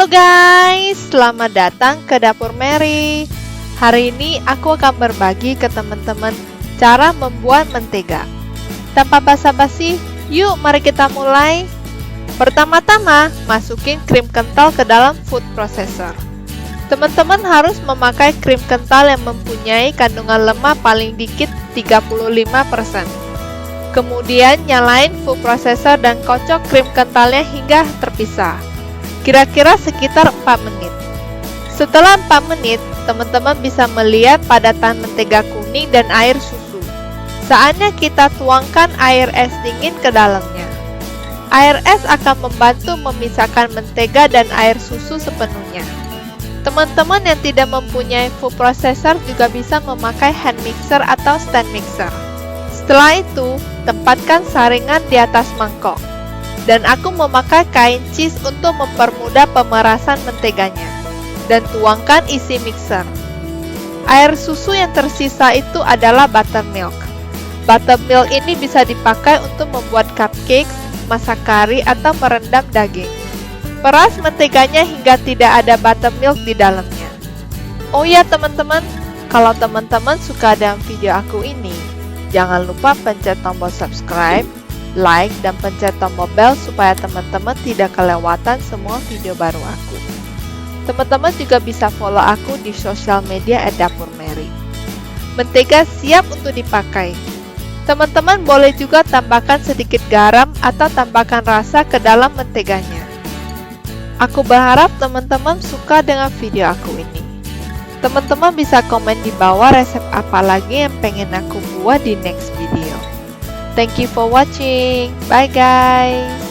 Halo guys, selamat datang ke Dapur Mary. Hari ini aku akan berbagi ke teman-teman cara membuat mentega. Tanpa basa-basi, yuk mari kita mulai. Pertama-tama, masukin krim kental ke dalam food processor. Teman-teman harus memakai krim kental yang mempunyai kandungan lemak paling dikit 35%. Kemudian nyalain food processor dan kocok krim kentalnya hingga terpisah. Kira-kira sekitar 4 menit. Setelah 4 menit, teman-teman bisa melihat padatan mentega kuning dan air susu. Saatnya kita tuangkan air es dingin ke dalamnya. Air es akan membantu memisahkan mentega dan air susu sepenuhnya. Teman-teman yang tidak mempunyai food processor juga bisa memakai hand mixer atau stand mixer. Setelah itu, tempatkan saringan di atas mangkok. Dan aku memakai kain cheese untuk mempermudah pemerasan menteganya. Dan tuangkan isi mixer. Air susu yang tersisa itu adalah buttermilk. Buttermilk ini bisa dipakai untuk membuat cupcakes, masak kari, atau merendam daging. Peras menteganya hingga tidak ada buttermilk di dalamnya. Oh ya teman-teman, kalau teman-teman suka dengan video aku ini, jangan lupa pencet tombol subscribe, like, dan pencet tombol bell supaya teman-teman tidak kelewatan semua video baru aku. Teman-teman juga bisa follow aku di sosial media @dapurmary. Mentega siap untuk dipakai. Teman-teman boleh juga tambahkan sedikit garam atau tambahkan rasa ke dalam menteganya. Aku berharap teman-teman suka dengan video aku ini. Teman-teman bisa komen di bawah resep apa lagi yang pengen aku buat di next video. Thank you for watching. Bye guys.